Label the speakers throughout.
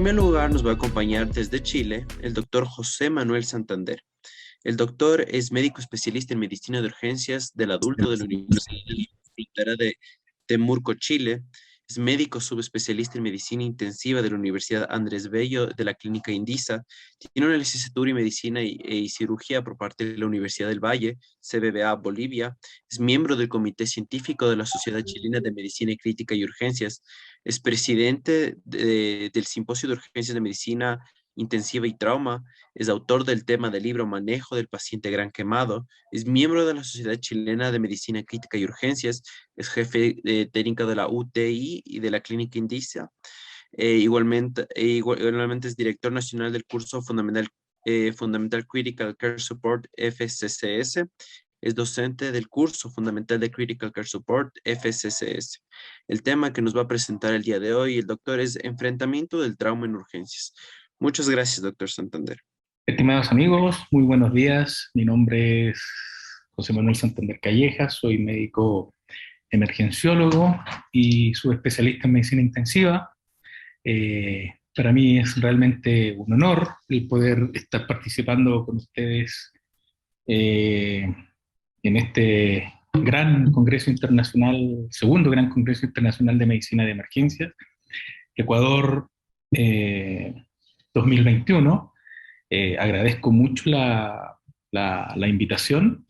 Speaker 1: primer lugar, nos va a acompañar desde Chile el doctor José Manuel Santander. El doctor es médico especialista en medicina de urgencias del adulto de la Universidad de la Frontera de Temurco, Chile. Es médico subespecialista en medicina intensiva de la Universidad Andrés Bello de la Clínica Indisa. Tiene una licenciatura en medicina y cirugía por parte de la Universidad del Valle, CBBA Bolivia. Es miembro del Comité Científico de la Sociedad Chilena de Medicina Crítica y Urgencias. Es presidente del Simposio de Urgencias de Medicina Intensiva y Trauma. Es autor del tema del libro Manejo del Paciente Gran Quemado. Es miembro de la Sociedad Chilena de Medicina Crítica y Urgencias. Es jefe técnico de la UTI y de la Clínica Indicia. Igualmente es director nacional del curso Fundamental Critical Care Support FCCS. Es docente del curso Fundamental de Critical Care Support FCCS. El tema que nos va a presentar el día de hoy el doctor es Enfrentamiento del Trauma en Urgencias. Muchas gracias, doctor Santander.
Speaker 2: Estimados amigos, muy buenos días. Mi nombre es José Manuel Santander Calleja, soy médico emergenciólogo y subespecialista en medicina intensiva. Para mí es realmente un honor el poder estar participando con ustedes eh, en este gran Congreso Internacional, segundo gran Congreso Internacional de Medicina de Emergencias, Ecuador 2021. Agradezco mucho la invitación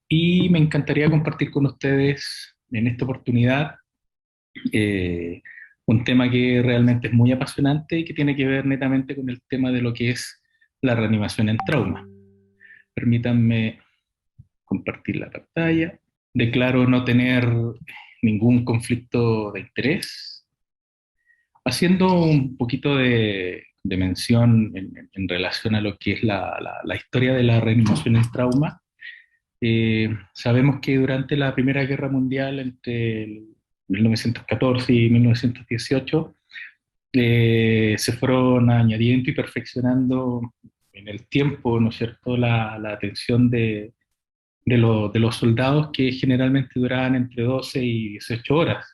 Speaker 2: y me encantaría compartir con ustedes en esta oportunidad eh, un tema que realmente es muy apasionante y que tiene que ver netamente con el tema de lo que es la reanimación en trauma. Permítanme compartir la pantalla. Declaro no tener ningún conflicto de interés. Haciendo un poquito de mención en relación a lo que es la historia de la reanimación en trauma, sabemos que durante la Primera Guerra Mundial, entre el 1914 y 1918, se fueron añadiendo y perfeccionando en el tiempo, ¿no es cierto?, la atención de los soldados, que generalmente duraban entre 12 y 18 horas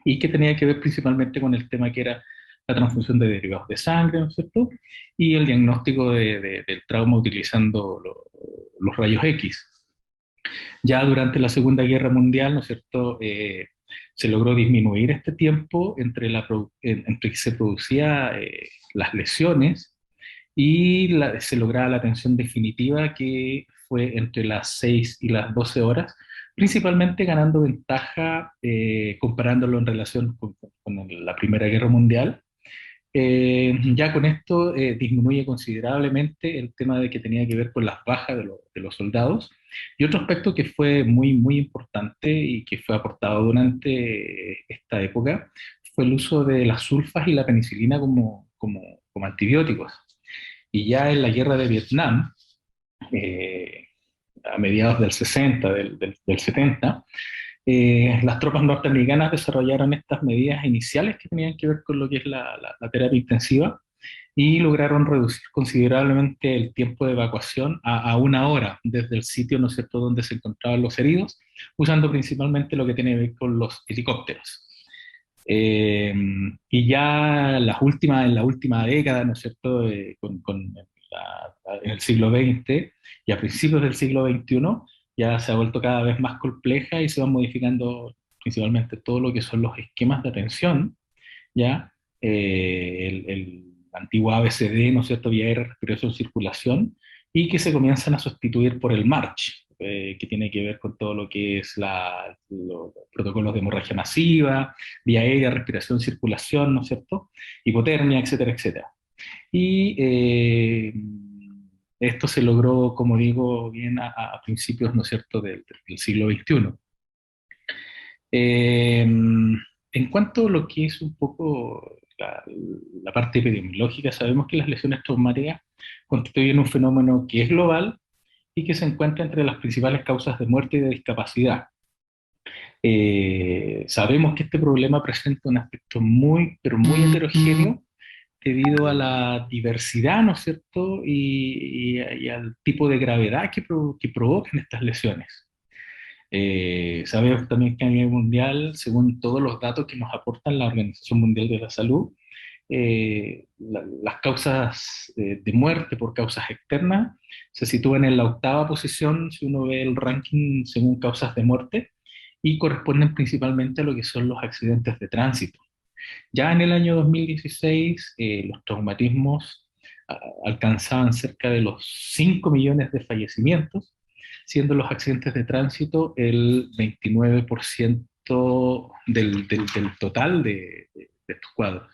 Speaker 2: y que tenía que ver principalmente con el tema que era la transfusión de derivados de sangre, ¿no es cierto? Y el diagnóstico del trauma utilizando los rayos X. Ya durante la Segunda Guerra Mundial, ¿no es cierto?, se logró disminuir este tiempo entre que se producían las lesiones y se lograba la atención definitiva, que fue entre las 6 y las 12 horas, principalmente ganando ventaja comparándolo en relación con la Primera Guerra Mundial. Ya con esto disminuye considerablemente el tema de que tenía que ver con las bajas de los soldados. Y otro aspecto que fue muy, muy importante y que fue aportado durante esta época fue el uso de las sulfas y la penicilina como antibióticos. Y ya en la guerra de Vietnam, eh, a mediados del 60, del 70, las tropas norteamericanas desarrollaron estas medidas iniciales que tenían que ver con lo que es la terapia intensiva y lograron reducir considerablemente el tiempo de evacuación a una hora desde el sitio, ¿no es cierto?, donde se encontraban los heridos, usando principalmente lo que tiene que ver con los helicópteros. Y ya en la última década, ¿no es cierto?, en el siglo XX y a principios del siglo XXI, ya se ha vuelto cada vez más compleja y se van modificando principalmente todo lo que son los esquemas de atención, ¿ya? El antiguo ABCD, ¿no es cierto?, vía aérea, respiración, circulación, y que se comienzan a sustituir por el MARCH, que tiene que ver con todo lo que es los protocolos de hemorragia masiva, vía aérea, respiración, circulación, ¿no es cierto?, hipotermia, etcétera, etcétera. Y esto se logró, como digo, bien a principios, ¿no es cierto?, del siglo XXI. En cuanto a lo que es un poco la parte epidemiológica, sabemos que las lesiones traumáticas constituyen un fenómeno que es global y que se encuentra entre las principales causas de muerte y de discapacidad. Sabemos que este problema presenta un aspecto muy, pero muy heterogéneo debido a la diversidad, ¿no es cierto?, y al tipo de gravedad que provocan estas lesiones. Sabemos también que a nivel mundial, según todos los datos que nos aportan la Organización Mundial de la Salud, las causas de muerte por causas externas se sitúan en la octava posición si uno ve el ranking según causas de muerte y corresponden principalmente a lo que son los accidentes de tránsito. Ya en el año 2016, los traumatismos alcanzaban cerca de los 5 millones de fallecimientos, siendo los accidentes de tránsito el 29% del total de estos cuadros.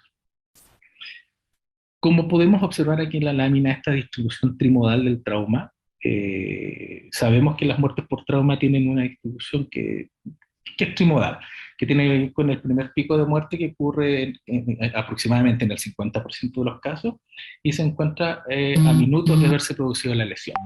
Speaker 2: Como podemos observar aquí en la lámina, esta distribución trimodal del trauma, sabemos que las muertes por trauma tienen una distribución que es trimodal, que tiene que ver con el primer pico de muerte que ocurre aproximadamente en el 50% de los casos y se encuentra a minutos de haberse producido la lesión.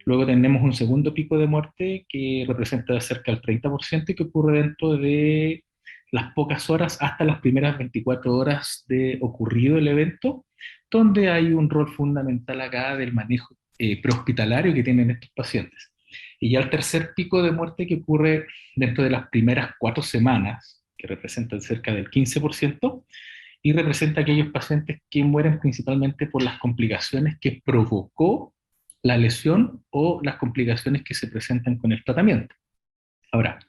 Speaker 2: Luego tenemos un segundo pico de muerte que representa cerca del 30% y que ocurre dentro de las pocas horas hasta las primeras 24 horas de ocurrido el evento, donde hay un rol fundamental acá del manejo prehospitalario que tienen estos pacientes. Y ya el tercer pico de muerte que ocurre dentro de las primeras 4 semanas, que representan cerca del 15%, y representa aquellos pacientes que mueren principalmente por las complicaciones que provocó la lesión o las complicaciones que se presentan con el tratamiento. Ahora,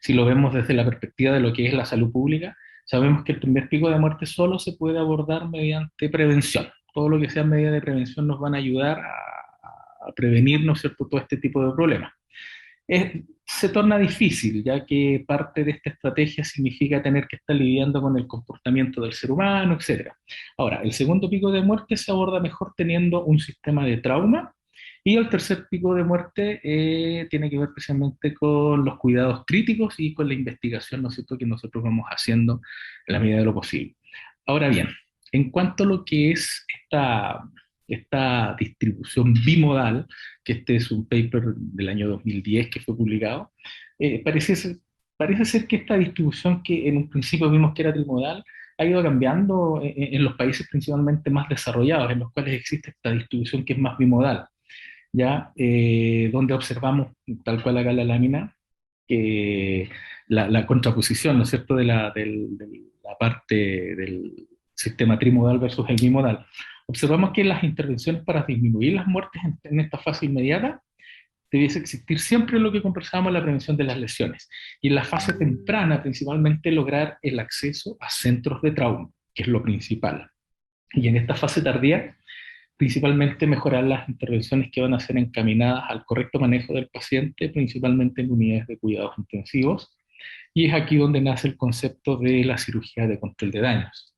Speaker 2: si lo vemos desde la perspectiva de lo que es la salud pública, sabemos que el primer pico de muerte solo se puede abordar mediante prevención. Todo lo que sea medidas de prevención nos van a ayudar a prevenir, ¿no es cierto?, todo este tipo de problemas. Se torna difícil, ya que parte de esta estrategia significa tener que estar lidiando con el comportamiento del ser humano, etc. Ahora, el segundo pico de muerte se aborda mejor teniendo un sistema de trauma, y el tercer pico de muerte tiene que ver precisamente con los cuidados críticos y con la investigación, ¿no es cierto?, que nosotros vamos haciendo en la medida de lo posible. Ahora bien, en cuanto a lo que es esta distribución bimodal, que este es un paper del año 2010 que fue publicado, parece ser que esta distribución que en un principio vimos que era trimodal, ha ido cambiando en los países principalmente más desarrollados, en los cuales existe esta distribución que es más bimodal, ¿ya? Donde observamos, tal cual acá en la lámina, que la contraposición, ¿no es cierto?, de la parte del sistema trimodal versus el bimodal. Observamos que las intervenciones para disminuir las muertes en esta fase inmediata debiese existir siempre lo que conversábamos en la prevención de las lesiones. Y en la fase temprana, principalmente, lograr el acceso a centros de trauma, que es lo principal. Y en esta fase tardía, principalmente mejorar las intervenciones que van a ser encaminadas al correcto manejo del paciente, principalmente en unidades de cuidados intensivos. Y es aquí donde nace el concepto de la cirugía de control de daños.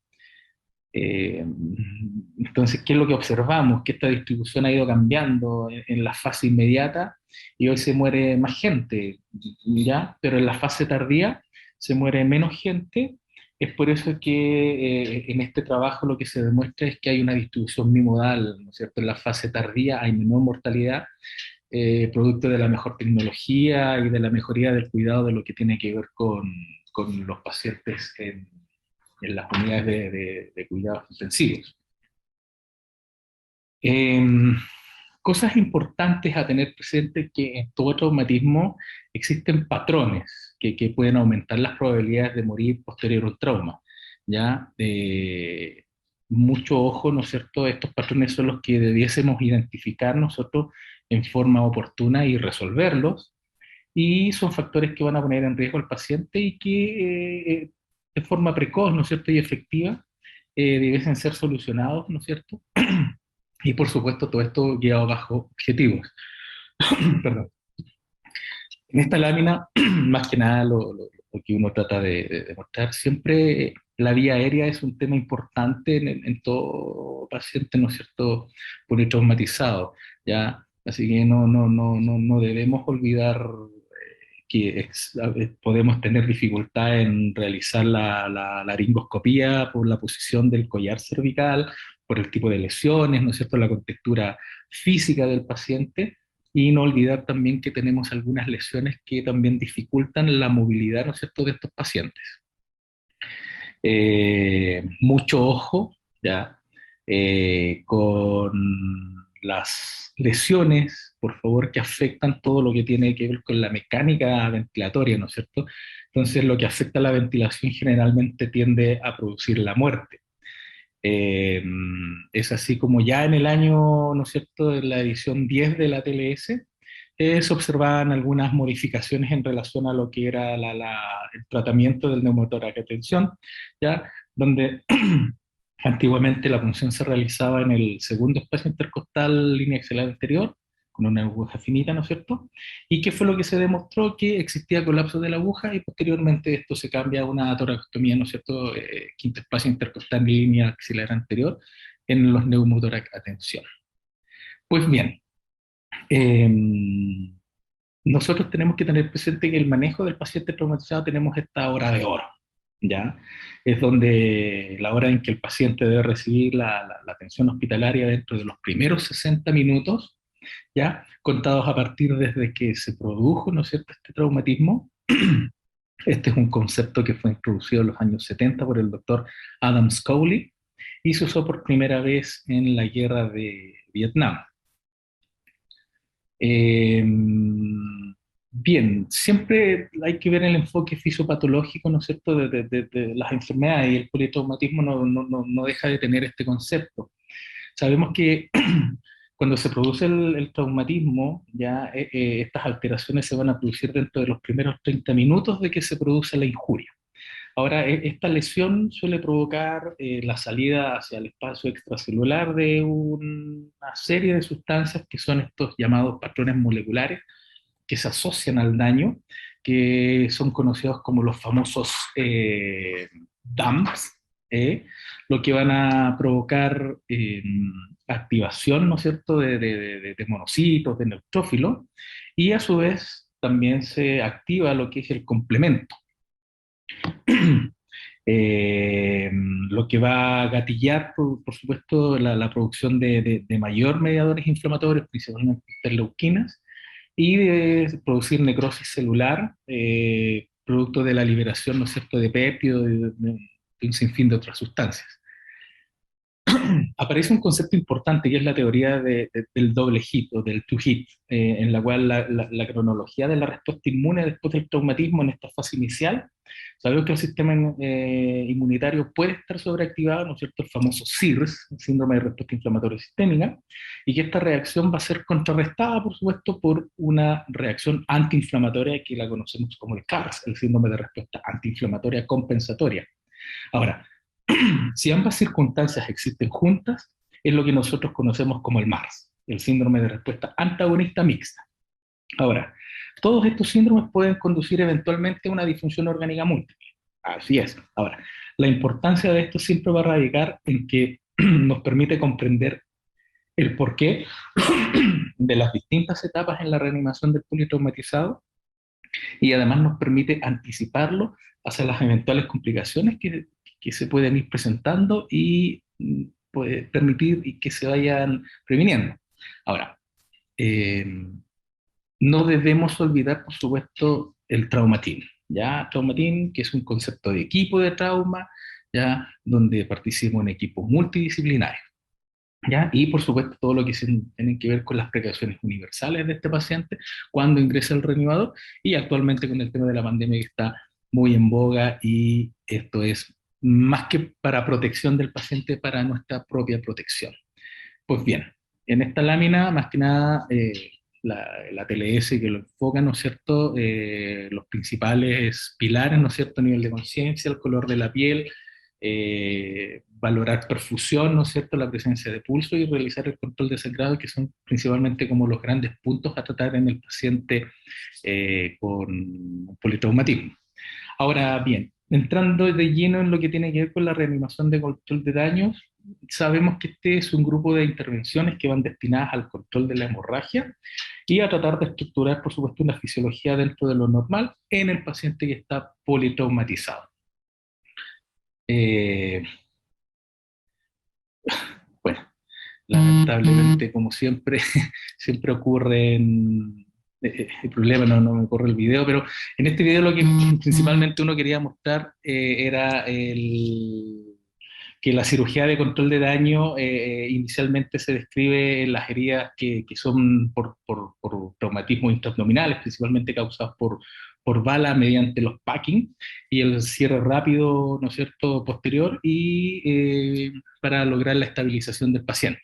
Speaker 2: Entonces, ¿qué es lo que observamos? Que esta distribución ha ido cambiando en la fase inmediata y hoy se muere más gente, ¿ya? Pero en la fase tardía se muere menos gente. Es por eso que en este trabajo lo que se demuestra es que hay una distribución bimodal, ¿no es cierto? En la fase tardía hay menor mortalidad, producto de la mejor tecnología y de la mejoría del cuidado de lo que tiene que ver con los pacientes en las unidades de cuidados intensivos. Cosas importantes a tener presente que en todo traumatismo existen patrones que pueden aumentar las probabilidades de morir posterior a un trauma. ¿Ya? Mucho ojo, ¿no es cierto? Estos patrones son los que debiésemos identificar nosotros en forma oportuna y resolverlos, y son factores que van a poner en riesgo al paciente y que de forma precoz, ¿no es cierto?, y efectiva, debiesen ser solucionados, ¿no es cierto? Y por supuesto todo esto guiado bajo objetivos. Perdón. En esta lámina, más que nada lo que uno trata de mostrar, siempre la vía aérea es un tema importante en todo paciente, ¿no es cierto?, politraumatizado, ¿ya? Así que no debemos olvidar que podemos tener dificultad en realizar la laringoscopía por la posición del collar cervical, por el tipo de lesiones, ¿no es cierto?, la contextura física del paciente, y no olvidar también que tenemos algunas lesiones que también dificultan la movilidad, ¿no es cierto?, de estos pacientes. Mucho ojo, ¿ya? Con las lesiones, por favor, que afectan todo lo que tiene que ver con la mecánica ventilatoria, ¿no es cierto? Entonces, lo que afecta a la ventilación generalmente tiende a producir la muerte. Es así como ya en el año, ¿no es cierto?, en la edición 10 de la TLS, se observaban algunas modificaciones en relación a lo que era el tratamiento del neumotórax de tensión, ¿ya? Donde antiguamente la punción se realizaba en el segundo espacio intercostal línea axilar anterior, con una aguja finita, ¿no es cierto? ¿Y qué fue lo que se demostró? Que existía colapso de la aguja y posteriormente esto se cambia a una toracostomía, ¿no es cierto? Quinto espacio intercostal línea axilar anterior en los neumotórax a tensión. Pues bien, eh, nosotros tenemos que tener presente que el manejo del paciente traumatizado tenemos esta hora de oro, ¿ya? Es donde la hora en que el paciente debe recibir la atención hospitalaria dentro de los primeros 60 minutos, ¿ya? Contados a partir desde que se produjo, ¿no es cierto?, este traumatismo. Este es un concepto que fue introducido en los años 70 por el doctor Adam Scowley y se usó por primera vez en la guerra de Vietnam. Eh, Bien, siempre hay que ver el enfoque fisiopatológico, ¿no es cierto?, de las enfermedades, y el politraumatismo no deja de tener este concepto. Sabemos que cuando se produce el traumatismo, ya estas alteraciones se van a producir dentro de los primeros 30 minutos de que se produce la injuria. Ahora, esta lesión suele provocar la salida hacia el espacio extracelular de una serie de sustancias que son estos llamados patrones moleculares que se asocian al daño, que son conocidos como los famosos DAMPs, lo que van a provocar activación, ¿no es cierto?, de monocitos, de neutrófilos, y a su vez también se activa lo que es el complemento. Lo que va a gatillar, por supuesto, la producción de mayor mediadores inflamatorios, principalmente interleuquinas, y de producir necrosis celular, producto de la liberación, ¿no es cierto?, de péptido, de un sinfín de otras sustancias. Aparece un concepto importante que es la teoría del doble hit o del two hit, en la cual la cronología de la respuesta inmune después del traumatismo en esta fase inicial. Sabemos que el sistema inmunitario puede estar sobreactivado, ¿no es cierto?, el famoso SIRS, el síndrome de respuesta inflamatoria sistémica, y que esta reacción va a ser contrarrestada, por supuesto, por una reacción antiinflamatoria que la conocemos como el CARS, el síndrome de respuesta antiinflamatoria compensatoria. Ahora, si ambas circunstancias existen juntas, es lo que nosotros conocemos como el MARS, el síndrome de respuesta antagonista mixta. Ahora, todos estos síndromes pueden conducir eventualmente a una disfunción orgánica múltiple. Así es. Ahora, la importancia de esto siempre va a radicar en que nos permite comprender el porqué de las distintas etapas en la reanimación del politraumatizado y además nos permite anticiparlo hacia las eventuales complicaciones que se pueden ir presentando y puede permitir que se vayan previniendo. Ahora, no debemos olvidar, por supuesto, el traumatín, ¿ya? Traumatín, que es un concepto de equipo de trauma, ¿ya? Donde participa un equipo multidisciplinario, ¿ya? Y, por supuesto, todo lo que tiene que ver con las precauciones universales de este paciente cuando ingresa al reanimador, y actualmente con el tema de la pandemia que está muy en boga, y esto es más que para protección del paciente, para nuestra propia protección. Pues bien, en esta lámina, más que nada, la TLS que lo enfoca, ¿no es cierto?, los principales pilares, ¿no es cierto?, a nivel de conciencia, el color de la piel, valorar perfusión, ¿no es cierto?, la presencia de pulso y realizar el control de sangrado, que son principalmente como los grandes puntos a tratar en el paciente con politraumatismo. Ahora bien, entrando de lleno en lo que tiene que ver con la reanimación de control de daños, sabemos que este es un grupo de intervenciones que van destinadas al control de la hemorragia y a tratar de estructurar, por supuesto, una fisiología dentro de lo normal en el paciente que está politraumatizado. Eh, bueno, lamentablemente, como siempre, siempre ocurren el problema, no me corre el video, pero en este video lo que principalmente uno quería mostrar era que la cirugía de control de daño inicialmente se describe en las heridas que son por traumatismos intraabdominales, principalmente causados por bala mediante los packing y el cierre rápido, ¿no es cierto?, posterior y para lograr la estabilización del paciente,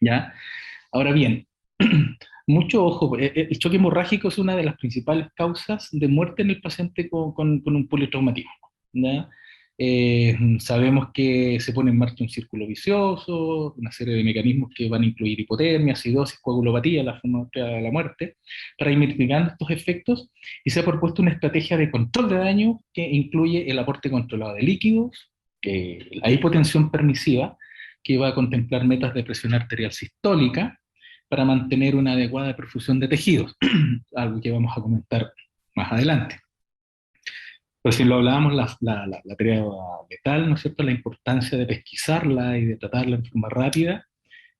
Speaker 2: ¿ya? Ahora bien, mucho ojo, el choque hemorrágico es una de las principales causas de muerte en el paciente con un politraumatismo, ¿ya? Sabemos que se pone en marcha un círculo vicioso, una serie de mecanismos que van a incluir hipotermia, acidosis, coagulopatía, la forma de la muerte, para ir mitigando estos efectos, y se ha propuesto una estrategia de control de daño que incluye el aporte controlado de líquidos, la hipotensión permisiva, que va a contemplar metas de presión arterial sistólica, para mantener una adecuada perfusión de tejidos, algo que vamos a comentar más adelante. Pero si lo hablábamos, la tarea letal, ¿no es cierto?, la importancia de pesquisarla y de tratarla en forma rápida,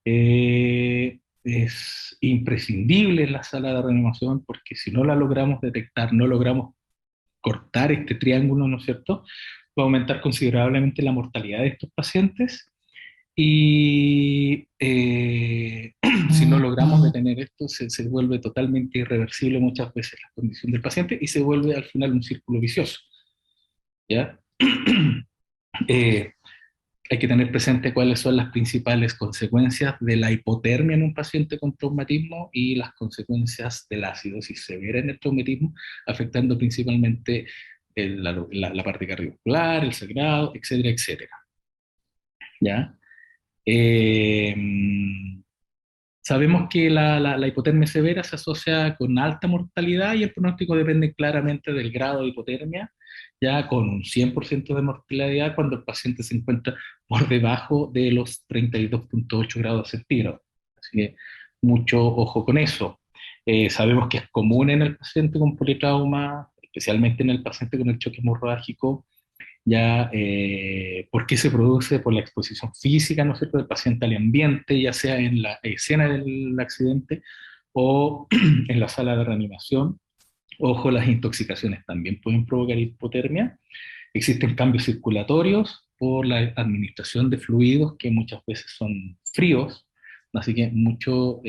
Speaker 2: es imprescindible en la sala de reanimación, porque si no la logramos detectar, no logramos cortar este triángulo, ¿no es cierto?, va a aumentar considerablemente la mortalidad de estos pacientes y si no logramos detener esto, se vuelve totalmente irreversible muchas veces la condición del paciente y se vuelve al final un círculo vicioso, ¿ya? Eh, Hay que tener presente cuáles son las principales consecuencias de la hipotermia en un paciente con traumatismo y las consecuencias de la acidosis severa en el traumatismo, afectando principalmente la parte cardiovascular, el sangrado, etcétera, etcétera, ¿ya? Eh, Sabemos que la hipotermia severa se asocia con alta mortalidad y el pronóstico depende claramente del grado de hipotermia, ya con un 100% de mortalidad cuando el paciente se encuentra por debajo de los 32,8 grados centígrados. Así que mucho ojo con eso. Sabemos que es común en el paciente con politrauma, especialmente en el paciente con el choque hemorrágico, ya, ¿por qué se produce? Por la exposición física, ¿no es cierto?, del paciente al ambiente, ya sea en la escena del accidente o en la sala de reanimación. Ojo, las intoxicaciones también pueden provocar hipotermia. Existen cambios circulatorios por la administración de fluidos que muchas veces son fríos, así que mucho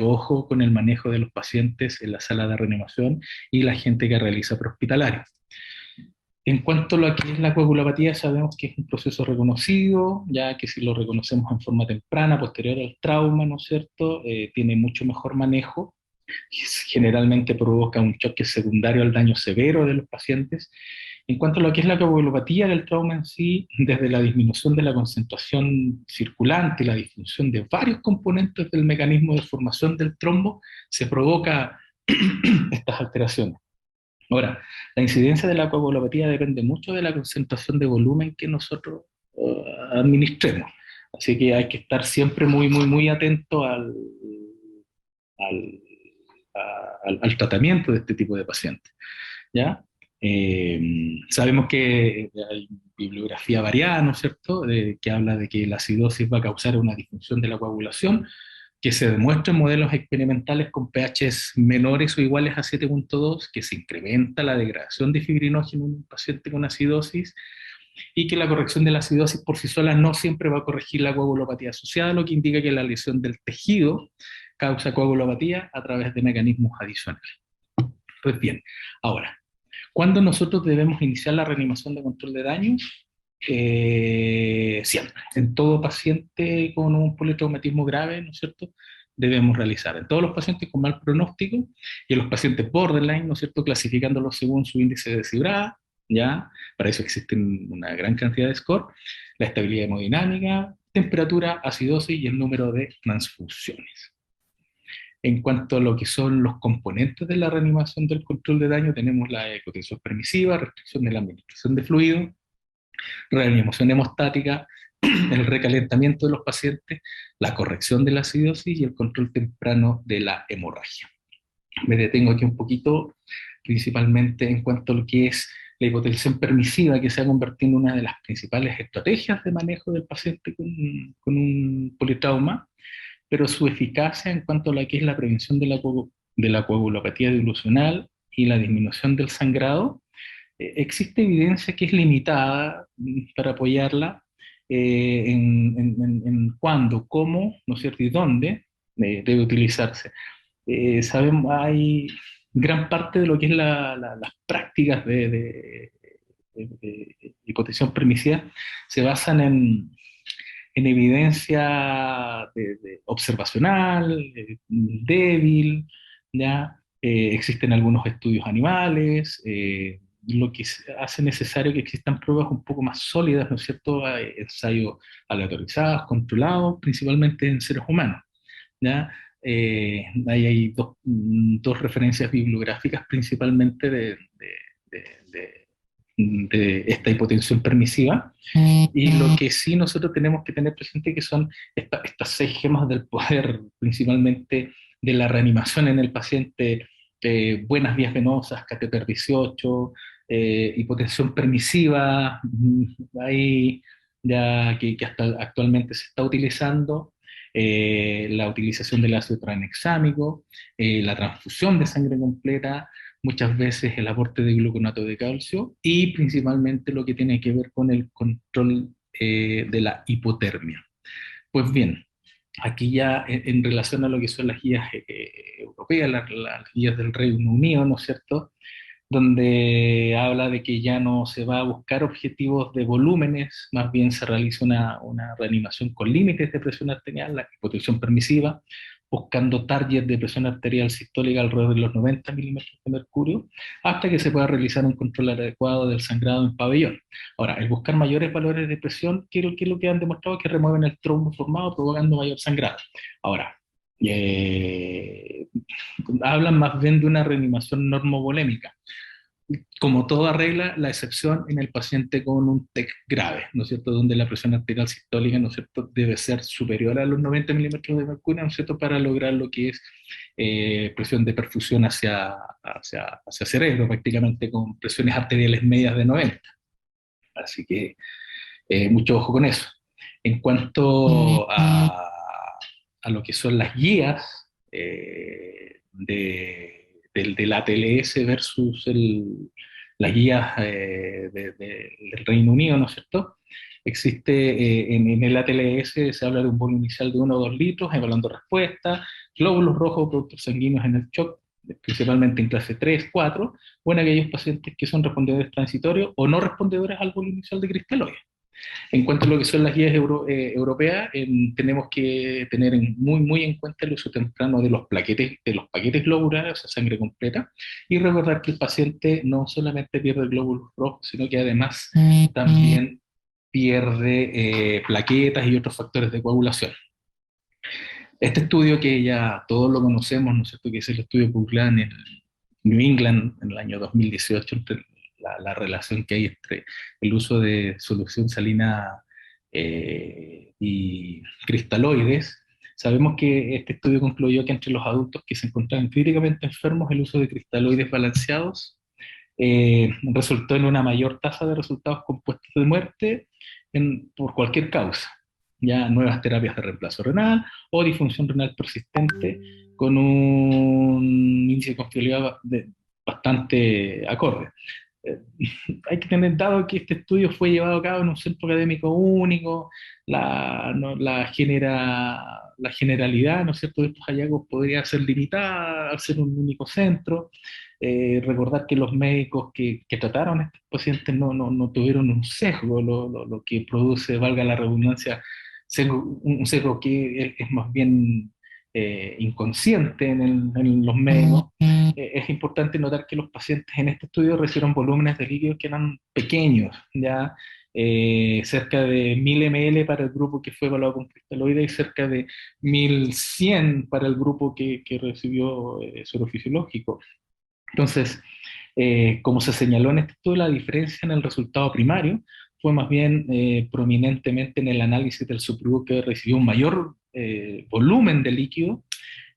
Speaker 2: ojo con el manejo de los pacientes en la sala de reanimación y la gente que realiza prehospitalario. En cuanto a lo que es la coagulopatía, sabemos que es un proceso reconocido, ya que si lo reconocemos en forma temprana, posterior al trauma, ¿no es cierto?, tiene mucho mejor manejo, y generalmente provoca un choque secundario al daño severo de los pacientes. En cuanto a lo que es la coagulopatía del trauma en sí, desde la disminución de la concentración circulante y la disfunción de varios componentes del mecanismo de formación del trombo, se provoca estas alteraciones. Ahora, la incidencia de la coagulopatía depende mucho de la concentración de volumen que nosotros administremos. Así que hay que estar siempre muy, muy, muy atento al, al tratamiento de este tipo de pacientes, ¿ya? Sabemos que hay bibliografía variada, ¿no es cierto?, que habla de que la acidosis va a causar una disfunción de la coagulación, que se demuestra en modelos experimentales con pHs menores o iguales a 7,2, que se incrementa la degradación de fibrinógeno en un paciente con acidosis, y que la corrección de la acidosis por sí sola no siempre va a corregir la coagulopatía asociada, lo que indica que la lesión del tejido causa coagulopatía a través de mecanismos adicionales. Pues bien, ahora, ¿cuándo nosotros debemos iniciar la reanimación de control de daños? Siempre. En todo paciente con un politraumatismo grave, ¿no es cierto?, debemos realizar. En todos los pacientes con mal pronóstico y en los pacientes borderline, ¿no es cierto?, clasificándolos según su índice de Sibrada, ¿ya? Para eso existen una gran cantidad de score, la estabilidad hemodinámica, temperatura, acidosis y el número de transfusiones. En cuanto a lo que son los componentes de la reanimación del control de daño, tenemos la hipotensión permisiva, restricción de la administración de fluido, reanimación hemostática, el recalentamiento de los pacientes, la corrección de la acidosis y el control temprano de la hemorragia. Me detengo aquí un poquito, principalmente en cuanto a lo que es la hipotensión permisiva, que se ha convertido en una de las principales estrategias de manejo del paciente con un politrauma, pero su eficacia en cuanto a lo que es la prevención de la coagulopatía dilucional y la disminución del sangrado, existe evidencia que es limitada para apoyarla en cuándo, cómo, ¿no es cierto?, y dónde debe utilizarse. Sabemos, hay gran parte de lo que es las prácticas de hipotensión permisiva se basan en evidencia observacional, débil, ¿ya? Existen algunos estudios animales, lo que hace necesario que existan pruebas un poco más sólidas, ¿no es cierto? Ensayos aleatorizados, controlados, principalmente en seres humanos, ¿ya? Ahí hay dos referencias bibliográficas principalmente de- de esta hipotensión permisiva, y lo que sí nosotros tenemos que tener presente que son estas seis gemas del poder, principalmente de la reanimación en el paciente, buenas vías venosas, catéter 18, hipotensión permisiva, ahí ya que hasta actualmente se está utilizando, la utilización del ácido tranexámico, la transfusión de sangre completa, muchas veces el aporte de gluconato de calcio y principalmente lo que tiene que ver con el control de la hipotermia. Pues bien, aquí ya en relación a lo que son las guías europeas, las guías del Reino Unido, ¿no es cierto? Donde habla de que ya no se va a buscar objetivos de volúmenes, más bien se realiza una reanimación con límites de presión arterial, la hipotensión permisiva, buscando target de presión arterial sistólica alrededor de los 90 milímetros de mercurio, hasta que se pueda realizar un control adecuado del sangrado en pabellón. Ahora, el buscar mayores valores de presión, ¿qué es lo que han demostrado? Que remueven el trombo formado, provocando mayor sangrado. Ahora, eh, hablan más bien de una reanimación normovolémica. Como toda regla, la excepción en el paciente con un TEC grave, ¿no es cierto?, donde la presión arterial sistólica, ¿no es cierto?, debe ser superior a los 90 milímetros de mercurio, ¿no es cierto?, para lograr lo que es presión de perfusión hacia cerebro, prácticamente con presiones arteriales medias de 90. Así que mucho ojo con eso. En cuanto a lo que son las guías del ATLS versus las guías del Reino Unido, ¿no es cierto? Existe en el ATLS se habla de un volumen inicial de 1 o 2 litros, evaluando respuesta, glóbulos rojos, productos sanguíneos en el shock, principalmente en clase 3, 4, o en aquellos pacientes que son respondedores transitorios o no respondedores al volumen inicial de cristaloides. En cuanto a lo que son las guías europeas, tenemos que tener muy en cuenta el uso temprano de los paquetes globulares, o sea, sangre completa, y recordar que el paciente no solamente pierde glóbulos rojos, sino que además también pierde plaquetas y otros factores de coagulación. Este estudio que ya todos lo conocemos, ¿no es cierto?, que es el estudio publicado en el New England en el año 2018, entre la relación que hay entre el uso de solución salina y cristaloides. Sabemos que este estudio concluyó que entre los adultos que se encontraban críticamente enfermos, el uso de cristaloides balanceados resultó en una mayor tasa de resultados compuestos de muerte por cualquier causa, ya nuevas terapias de reemplazo renal o disfunción renal persistente con un índice de confiabilidad bastante acorde. Eh, Hay que tener dado que este estudio fue llevado a cabo en un centro académico único, la generalidad, ¿no es cierto?, de estos hallazgos podría ser limitada al ser un único centro. Recordar que los médicos que trataron a estos pacientes no tuvieron un sesgo, lo que produce, valga la redundancia, un sesgo que es más bien inconsciente en los médicos. Es importante notar que los pacientes en este estudio recibieron volúmenes de líquidos que eran pequeños, ya cerca de 1000 ml para el grupo que fue evaluado con cristaloides y cerca de 1100 para el grupo que recibió suero fisiológico. Entonces, como se señaló en este estudio, la diferencia en el resultado primario fue más bien prominentemente en el análisis del subgrupo que recibió un mayor volumen de líquido,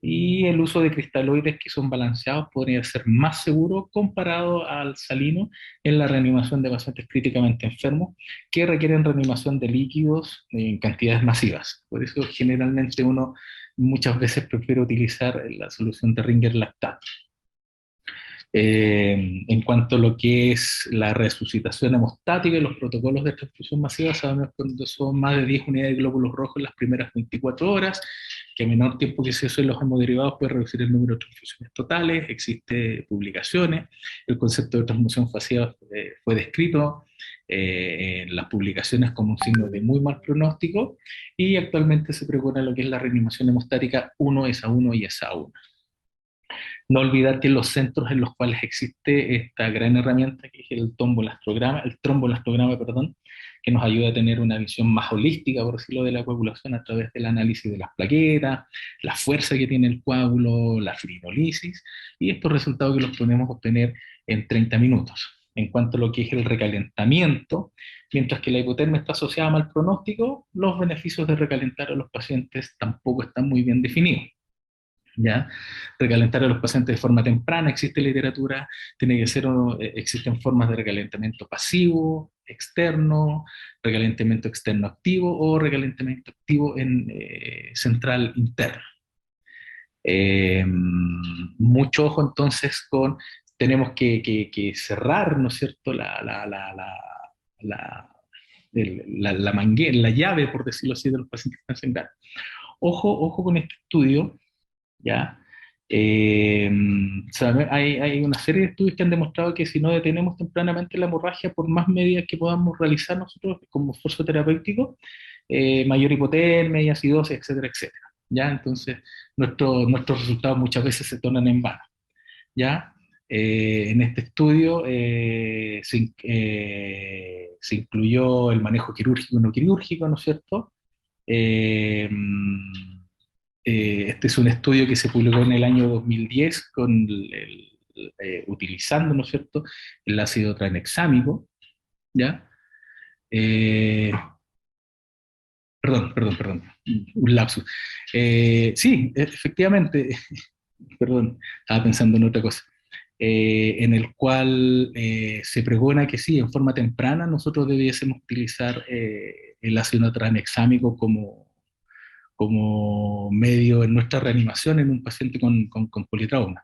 Speaker 2: y el uso de cristaloides que son balanceados podría ser más seguro comparado al salino en la reanimación de pacientes críticamente enfermos que requieren reanimación de líquidos en cantidades masivas. Por eso generalmente uno muchas veces prefiere utilizar la solución de Ringer lactato. En cuanto a lo que es la resucitación hemostática y los protocolos de transfusión masiva, sabemos que cuando son más de 10 unidades de glóbulos rojos en las primeras 24 horas, que a menor tiempo que se usen los hemoderivados puede reducir el número de transfusiones totales, existe publicaciones, el concepto de transfusión pasiva fue descrito en las publicaciones como un signo de muy mal pronóstico, y actualmente se precona lo que es la reanimación hemostática 1:1 y ESA1. No olvidar que los centros en los cuales existe esta gran herramienta, que es el tromboelastrograma, perdón, que nos ayuda a tener una visión más holística, por decirlo, de la coagulación a través del análisis de las plaquetas, la fuerza que tiene el coágulo, la fibrinolisis, y estos resultados que los podemos obtener en 30 minutos. En cuanto a lo que es el recalentamiento, mientras que la hipotermia está asociada a mal pronóstico, los beneficios de recalentar a los pacientes tampoco están muy bien definidos. ¿Ya? Recalentar a los pacientes de forma temprana, existe literatura, tiene que ser, existen formas de recalentamiento pasivo, externo, recalentamiento externo activo o recalentamiento activo en central interno. Mucho ojo entonces con, tenemos que cerrar, ¿no es cierto?, la manguera, la llave, por decirlo así, de los pacientes que están sangrando. Ojo con este estudio, ¿ya? Hay una serie de estudios que han demostrado que si no detenemos tempranamente la hemorragia, por más medidas que podamos realizar nosotros como esfuerzo terapéutico, mayor hipotermia y acidosis, etcétera, etcétera. ¿Ya? Entonces, nuestros resultados muchas veces se tornan en vano. ¿Ya? En este estudio se incluyó el manejo quirúrgico y no quirúrgico, ¿no es cierto? Este es un estudio que se publicó en el año 2010 utilizando, ¿no es cierto?, el ácido tranexámico, ¿ya? Eh, perdón, un lapsus. Sí, efectivamente, perdón, estaba pensando en otra cosa. En el cual se pregona que sí, en forma temprana nosotros debiésemos utilizar el ácido tranexámico como medio en nuestra reanimación en un paciente con politrauma.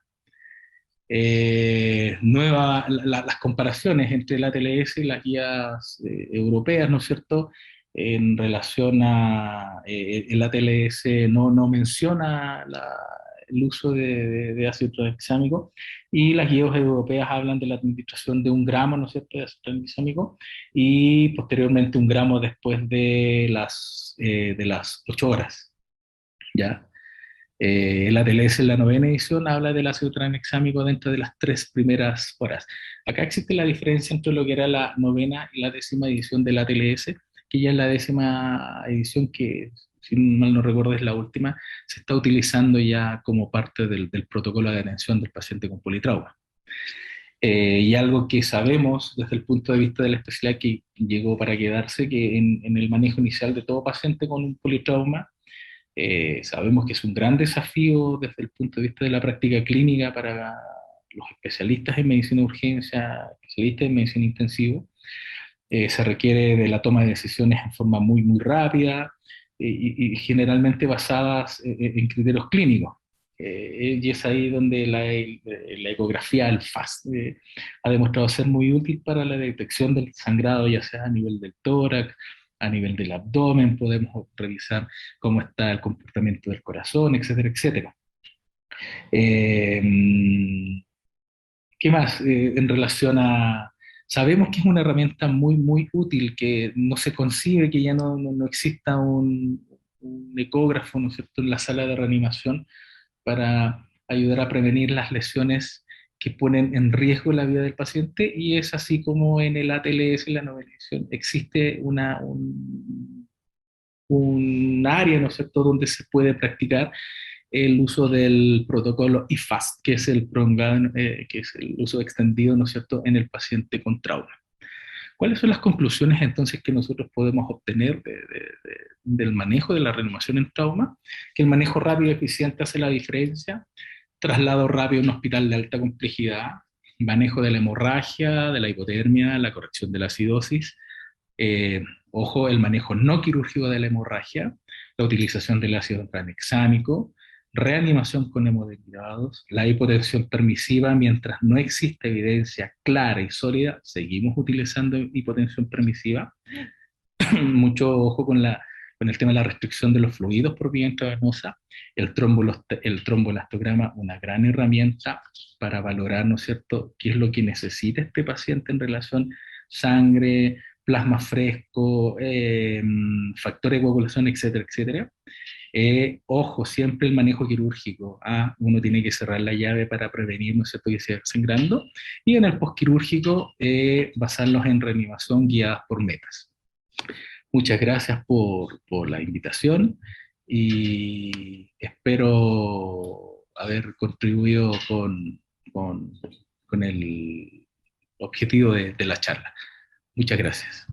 Speaker 2: Las comparaciones entre el ATLS y las guías europeas, ¿no es cierto?, en relación a el ATLS no menciona el uso de ácido tranexámico, y las guías europeas hablan de la administración de 1 gramo, ¿no es cierto?, de ácido tranexámico, y posteriormente 1 gramo después de las 8 horas, ¿ya? El ATLS en la 9ª edición habla del ácido tranexámico dentro de las 3 primeras horas. Acá existe la diferencia entre lo que era la 9ª y la 10ª edición del ATLS, que ya en la 10ª edición, que si mal no recuerdo es la última, se está utilizando ya como parte del protocolo de atención del paciente con politrauma. Y algo que sabemos desde el punto de vista de la especialidad que llegó para quedarse, que en el manejo inicial de todo paciente con un politrauma, sabemos que es un gran desafío desde el punto de vista de la práctica clínica para los especialistas en medicina de urgencia, especialistas en medicina intensiva. Se requiere de la toma de decisiones en forma muy, muy rápida y generalmente basadas en criterios clínicos. Y es ahí donde la ecografía, el FAST, ha demostrado ser muy útil para la detección del sangrado, ya sea a nivel del tórax, a nivel del abdomen, podemos revisar cómo está el comportamiento del corazón, etcétera, etcétera. ¿Qué más en relación a... Sabemos que es una herramienta muy, muy útil, que no se concibe que ya no exista un ecógrafo, ¿no es cierto?, en la sala de reanimación para ayudar a prevenir las lesiones que ponen en riesgo la vida del paciente, y es así como en el ATLS, en la 9ª edición, existe un área, ¿no es cierto?, donde se puede practicar el uso del protocolo IFAST, que es el prolongado, que es el uso extendido, ¿no es cierto?, en el paciente con trauma. ¿Cuáles son las conclusiones entonces que nosotros podemos obtener del manejo de la reanimación en trauma? Que el manejo rápido y eficiente hace la diferencia, traslado rápido a un hospital de alta complejidad, manejo de la hemorragia, de la hipotermia, la corrección de la acidosis, ojo, el manejo no quirúrgico de la hemorragia, la utilización del ácido tranexámico, reanimación con hemoderivados, la hipotensión permisiva. Mientras no existe evidencia clara y sólida, seguimos utilizando hipotensión permisiva. Mucho ojo con la con el tema de la restricción de los fluidos por vía intravenosa, el tromboelastograma, una gran herramienta para valorar, ¿no es cierto?, qué es lo que necesita este paciente en relación sangre, plasma fresco, factor de coagulación, etcétera, etcétera. Ojo, siempre el manejo quirúrgico. Uno tiene que cerrar la llave para prevenir, ¿no es cierto?, que siga sangrando. Y en el postquirúrgico, basarlos en reanimación guiadas por metas. Muchas gracias por la invitación y espero haber contribuido con, con el objetivo de la charla. Muchas gracias.